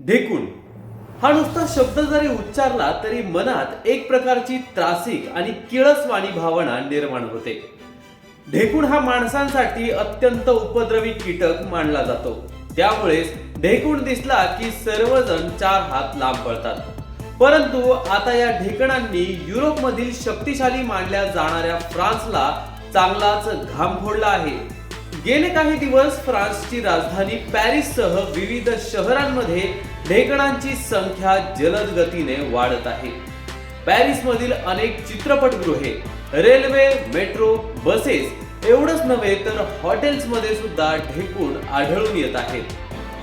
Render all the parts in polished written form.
ढेकूण हा नुसता शब्द जरी उच्चारला तरी मनात एक प्रकारची त्रासिक आणि किळसवाणी भावना निर्माण होते. ढेकूण हा माणसांसाठी अत्यंत उपद्रवी कीटक मानला जातो. त्यामुळेच ढेकूण दिसला की सर्वजण चार हात लांब पळतात. परंतु आता या ढेकणांनी युरोपमधील शक्तिशाली मानल्या जाणाऱ्या फ्रान्सला चांगलाच घाम फोडला आहे. गेले काही दिवस फ्रान्सची राजधानी पॅरिससह विविध शहरांमध्ये ढेकणांची संख्या जलद गतीने वाढत आहे. पॅरिसमधील अनेक चित्रपटगृहे, रेल्वे, मेट्रो, बसेस एवढंच नव्हे तर हॉटेल्समध्ये सुद्धा ढेकूण आढळून येत आहेत.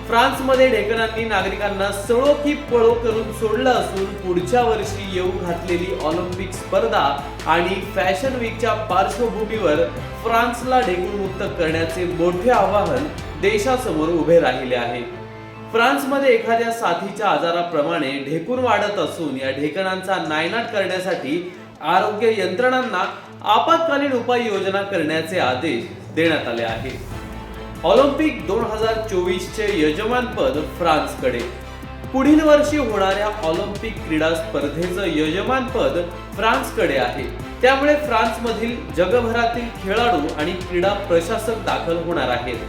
फ्रान्समध्ये ढेकणांनी नागरिकांना सळो की पळो करून सोडलं असून पुढच्या वर्षी येऊ घातलेली ऑलिम्पिक स्पर्धा आणि फॅशन वीकच्या पार्श्वभूमीवर फ्रान्सला ढेकूणमुक्त करण्याचे मोठे आवाहन देशासमोर उभे राहिले आहे. फ्रान्समध्ये एखाद्या साथीच्या आजाराप्रमाणे ढेकूण वाढत असून या ढेकणांचा नायनाट करण्यासाठी आरोग्य यंत्रणांना आपत्कालीन उपाययोजना करण्याचे आदेश देण्यात आले आहेत. ऑलिम्पिक 2024 चे यजमानपद फ्रान्सकडे. पुढील वर्षी होणाऱ्या ऑलिम्पिक क्रीडा स्पर्धेचं यजमानपद फ्रान्सकडे आहे. त्यामुळे फ्रान्समधील जगभरातील खेळाडू आणि क्रीडा प्रशासक दाखल होणार आहेत.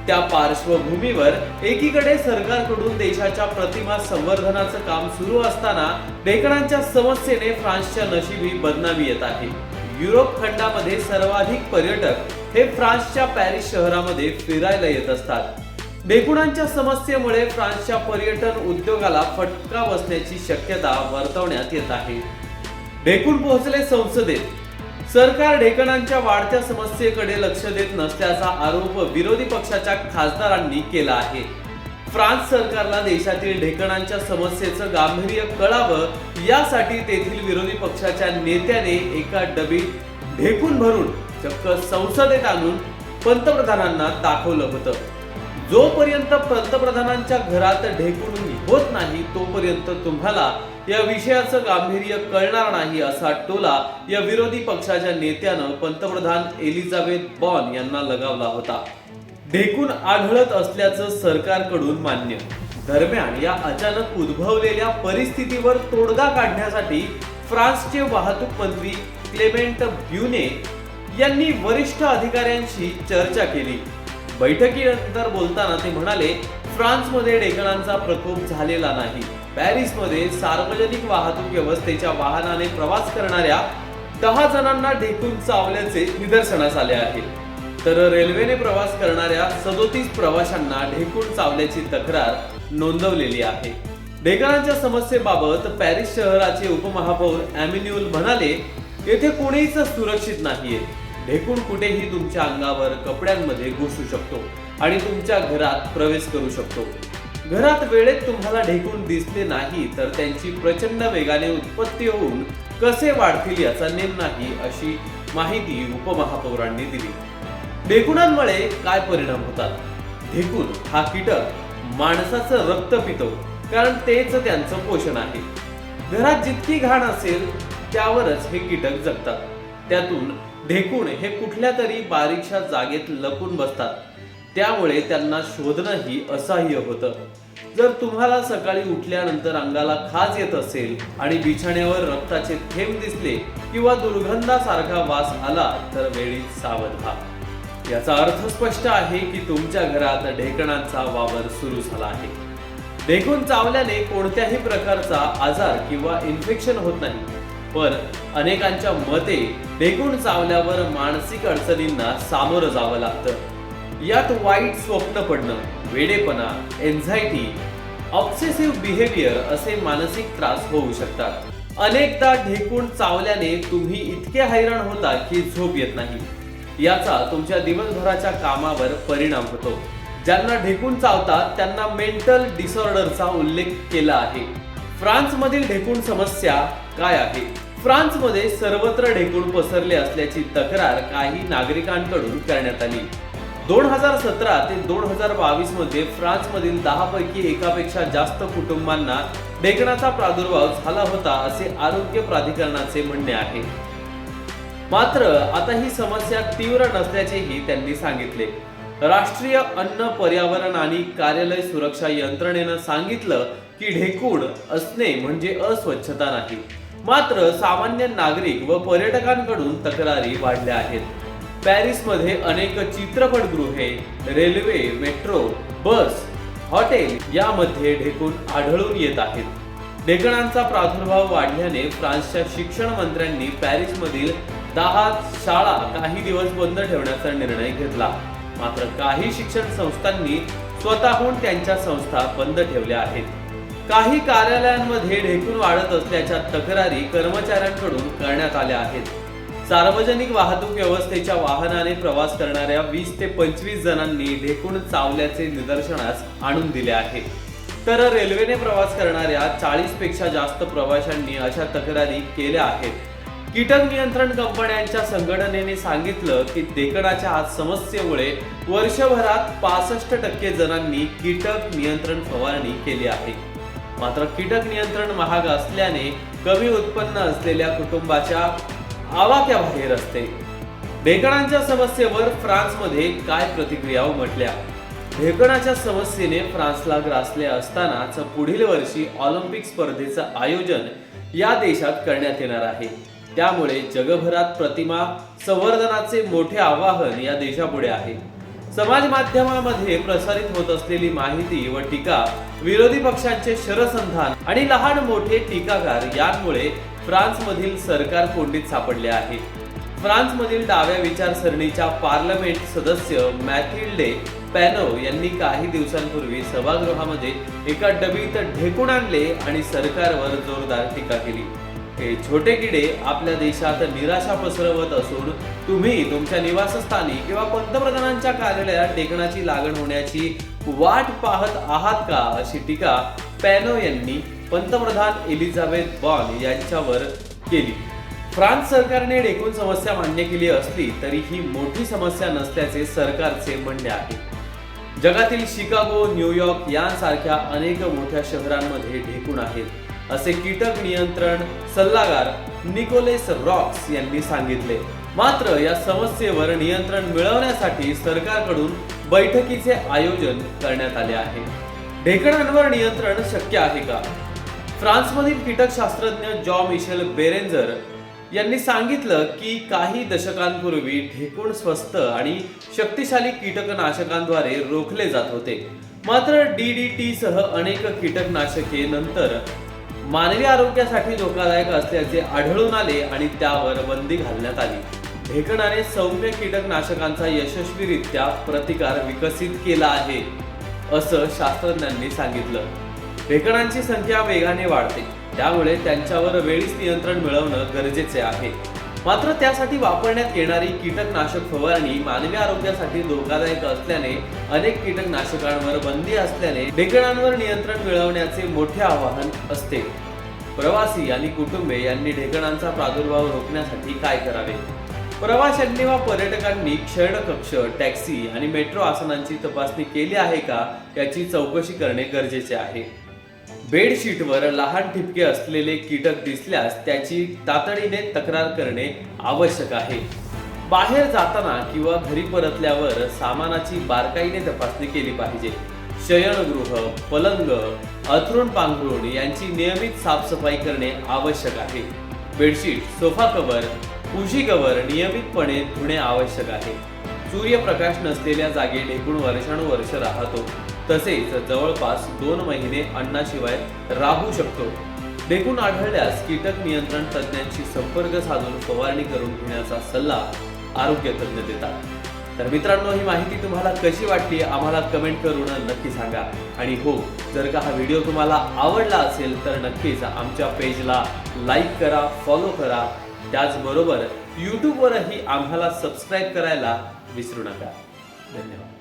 त्या पार्श्वभूमीवर एकीकडे सरकारकडून देशाच्या प्रतिमा संवर्धनाचं काम सुरू असताना ढेकणांच्या समस्येने फ्रान्सच्या नशिबी बदनामी येत आहे. युरोप खंडामध्ये सर्वाधिक पर्यटक हे फ्रान्सच्या पॅरिस शहरामध्ये फिरायला येत असतात. ढेकूणांच्या समस्येमुळे फ्रान्सच्या पर्यटन उद्योगाला फटका बसण्याची शक्यता वर्तवण्यात येत आहे. ढेकूण पोहोचले संसदेत. सरकार ढेकणांच्या वाढत्या समस्येकडे लक्ष देत नसल्याचा आरोप विरोधी पक्षाच्या खासदारांनी केला आहे. फ्रान्स सरकारला देशातील ढेकणांच्या समस्येचं गांभीर्य कळावं यासाठी तेथील विरोधी पक्षाच्या नेत्याने एका डबीत ढेकूण भरून चक्क संसदेत आणून पंतप्रधानांना दाखवलं होतं. जोपर्यंत पंतप्रधानांच्या घरात ढेकूण होत नाही तोपर्यंत तुम्हाला या विषयाचं गांभीर्य कळणार नाही असा टोला या विरोधी पक्षाच्या नेत्यानं पंतप्रधान एलिझाबेथ बॉर्न यांना लगावला होता. ढेकूण आढळत असल्याचं सरकारकडून मान्य. दरम्यान या अचानक उद्भवलेल्या परिस्थितीवर तोडगा काढण्यासाठी फ्रान्सचे वाहतूक मंत्री क्लेमेंट ब्युने यांनी वरिष्ठ अधिकाऱ्यांशी चर्चा केली. बैठकीनंतर बोलताना ते म्हणाले, फ्रान्समध्ये ढेकणांचा प्रकोप झालेला नाही. पॅरिसमध्ये सार्वजनिक वाहतूक व्यवस्थेच्या वाहनाने प्रवास करणाऱ्या 10 जणांना ढेकूण चावल्याचे निदर्शनास आले आहे. तर रेल्वेने प्रवास करणाऱ्या 37 प्रवाशांना ढेकूण चावल्याची तक्रार नोंदवलेली आहे. ढेकणांच्या समस्येबाबत पॅरिस शहराचे उपमहापौर एमिन्युल म्हणाले, येथे कोणीच सुरक्षित नाहीये. ढेकूण कुठेही तुमच्या अंगावर, कपड्यांमध्ये घुसू शकतो आणि तुमच्या घरात प्रवेश करू शकतो. घरात वेळेत तुम्हाला ढेकूण दिसले नाही तर त्यांची प्रचंड वेगाने उत्पत्ती होऊन कसे वाढतील याचा नेम नाही, अशी माहिती उपमहापौरांनी दिली. ढेकूणांमुळे काय परिणाम होतात? ढेकूण हा कीटक माणसाचं रक्त पितो, कारण तेच त्यांचं पोषण आहे. घरात जितकी घाण असेल त्यावरच हे कीटक जगतात. त्यातून ढेकूण हे कुठल्या तरी बारीकशा जागेत लपून बसतात. त्यामुळे त्यांना शोधणंही असह्य होतं. जर तुम्हाला सकाळी उठल्यानंतर अंगाला खाज येत असेल आणि बिछाण्यावर रक्ताचे थेंब दिसले किंवा दुर्गंधासारखा वास आला तर वेळीच सावध व्हा. याचा अर्थ स्पष्ट आहे की तुमच्या घरात ढेकणांचा वावर सुरू झाला आहे. ढेकूण चावल्याने कोणत्याही प्रकारचा आजार किंवा इन्फेक्शन होत नाही, पण अनेकांच्या मते ढेकूण चावल्यावर मानसिक अडचणींना सामोरं जावं लागतं. यात वाईट स्वप्न पडणं, वेडेपणा, एन्झायटी, ऑब्सेसिव्ह बिहेवियर असे मानसिक त्रास होऊ शकतात. अनेकदा ढेकूण चावल्याने तुम्ही इतके हैराण होता की झोप येत नाही. याचा तुमच्या दिवसभराच्या कामावर परिणाम होतो. ज्यांना ढेकूण चावतात त्यांना मेंटल डिसऑर्डरचा उल्लेख केला आहे. फ्रान्समधील ढेकूण समस्या काय आहे? फ्रान्समध्ये सर्वत्र ढेकूण पसरले असल्याची तक्रार काही नागरिकांकडून करण्यात आली. 2017 ते 2022 मध्ये फ्रान्समधील 10 पैकी एकापेक्षा जास्त कुटुंबांना ढेकणाचा प्रादुर्भाव झाला होता असे आरोग्य प्राधिकरणाचे म्हणणे आहे. मात्र आता ही समस्या तीव्र नसल्याचेही त्यांनी सांगितले. राष्ट्रीय अन्न पर्यावरण आणि कार्यालय सुरक्षा यंत्रणेनं सांगितलं की ढेकूण असणे म्हणजे अस्वच्छता नाही. मात्र सामान्य नागरिक व पर्यटकांकडून तक्रारी वाढल्या आहेत. पॅरिसमध्ये अनेक चित्रपटगृहे, रेल्वे, मेट्रो, बस, हॉटेल यामध्ये ढेकूण आढळून येत आहेत. ढेकणांचा प्रादुर्भाव वाढल्याने फ्रान्सच्या शिक्षण मंत्र्यांनी पॅरिसमधील 10 शाळा काही दिवस बंद ठेवण्याचा निर्णय घेतला. मात्र काही शिक्षण संस्थांनी स्वतःहून त्यांच्या संस्था बंद ठेवल्या आहेत. काही कार्यालयांमध्ये ढेकूण वाढत असल्याच्या तक्रारी कर्मचाऱ्यांकडून करण्यात आल्या आहेत. सार्वजनिक वाहतूक व्यवस्थेच्या वाहनाने प्रवास करणाऱ्या 20 ते 25 जणांनी ढेकूण चावल्याचे निदर्शनास आणून दिले आहे. तर रेल्वेने प्रवास करणाऱ्या 40 पेक्षा जास्त प्रवाशांनी अशा तक्रारी केल्या आहेत. कीटक नियंत्रण कंपन्यांच्या संघटनेने सांगितलं की ढेकणाच्या समस्येमुळे वर्षभरात 65% जणांनी कीटक नियंत्रण फवारणी केली आहे. मात्र कीटक नियंत्रण महाग असल्याने कमी उत्पन्न असलेल्या कुटुंबाच्या आवाक्याबाहेर असते. ढेकणांच्या समस्येवर फ्रान्समध्ये काय प्रतिक्रिया उमटल्या? ढेकणाच्या समस्येने फ्रान्सला ग्रासले असतानाच पुढील वर्षी ऑलिम्पिक स्पर्धेचं आयोजन या देशात करण्यात येणार आहे. त्यामुळे जगभरात प्रतिमा संवर्धनाचे मोठे आवाहन या देशापुढे आहे. समाज माध्यमामध्ये प्रसारित होत असलेली माहिती व टीका, विरोधी पक्षांचे शरसंधान आणि लहान मोठे टीकाकार यांमुळे फ्रान्समधील सरकार कोंडीत सापडले आहे. फ्रान्समधील डाव्या विचारसरणीच्या पार्लमेंट सदस्य मॅथिल्डे पॅनो यांनी काही दिवसांपूर्वी सभागृहामध्ये एका डबीत ढेकूण आणले आणि सरकारवर जोरदार टीका केली. हे छोटे किडे आपल्या देशात निराशा पसरवत असून तुम्ही तुमच्या निवासस्थानी किंवा पंतप्रधानांच्या कार्यालयात ढेकणाची लागण होण्याची वाट पाहत आहात का, अशी टीका पॅनो यांनी पंतप्रधान एलिझाबेथ बॉर्न यांच्यावर केली. फ्रान्स सरकारने ढेकूण समस्या मान्य केली असली तरी ही मोठी समस्या नसल्याचे सरकारचे म्हणणे आहे. जगातील शिकागो, न्यूयॉर्क यांसारख्या अनेक मोठ्या शहरांमध्ये ढेकूण आहेत, असे कीटक नियंत्रण सल्लागार निकोलेस रॉक्स यांनी सांगितले. मात्र या समस्येवर नियंत्रण मिळवण्यासाठी सरकारकडून बैठकीचे आयोजन करण्यात आले आहे. ढेकणांवर नियंत्रण शक्य आहे का? फ्रान्समधील कीटकशास्त्रज्ञ जॉ-मिशेल बेरेंजर यांनी सांगितलं की काही दशकांपूर्वी ढेकूण स्वस्त आणि शक्तिशाली कीटकनाशकांद्वारे रोखले जात होते. मात्र DDT सह अनेक कीटकनाशके नंतर मानवी आरोग्यासाठी धोकादायक असल्याचे आढळून आले आणि त्यावर बंदी घालण्यात आली. ढेकणाने सौम्य कीटकनाशकांचा यशस्वीरित्या प्रतिकार विकसित केला आहे, असं शास्त्रज्ञांनी सांगितलं. ढेकणांची संख्या वेगाने वाढते, त्यामुळे त्यांच्यावर वेळीच नियंत्रण मिळवणं गरजेचे आहे. मात्र त्यासाठी वापरण्यात येणारी कीटकनाशक फवारणी मानवी आरोग्यासाठी धोकादायक असल्याने अनेक कीटकनाशकांवर बंदी असल्याने ढेकणांवर नियंत्रण मिळवण्याचे मोठे आव्हान असते. प्रवासी आणि कुटुंबे यांनी ढेकणांचा प्रादुर्भाव रोखण्यासाठी काय करावे? प्रवाशांनी व पर्यटकांनी शयनकक्ष, टॅक्सी आणि मेट्रो आसनांची तपासणी केली आहे का याची चौकशी करणे गरजेचे आहे. बेडशीटवर लहान ठिपके असलेले कीटक दिसल्यास त्याची तातडीने तक्रार करणे आवश्यक आहे. बाहेर जाताना किंवा घरी परतल्यावर सामानाची बारकाईने तपासणी केली पाहिजे. शयनगृह, पलंग, अंथरूण पांघरूण यांची नियमित साफसफाई करणे आवश्यक आहे. बेडशीट, सोफा कव्हर, उशी कव्हर नियमितपणे धुणे आवश्यक आहे. सूर्यप्रकाश नसलेल्या जागी ढेकूण वर्षानुवर्ष राहतो, तसेच जवळपास 2 महिने अन्नाशिवाय राहू शकतो. ढेकूण आढळल्यास कीटक नियंत्रण तज्ज्ञांशी संपर्क साधून फवारणी करून घेण्याचा सल्ला आरोग्य तज्ज्ञ देतात. तर मित्रांनो, ही माहिती तुम्हाला कशी वाटली आम्हाला कमेंट करून नक्की सांगा. आणि हो, जर का हा व्हिडिओ तुम्हाला आवडला असेल तर नक्कीच आमच्या पेजला लाईक करा, फॉलो करा. त्याचबरोबर यूट्यूबवरही आम्हाला सबस्क्राईब करायला विसरू नका. धन्यवाद.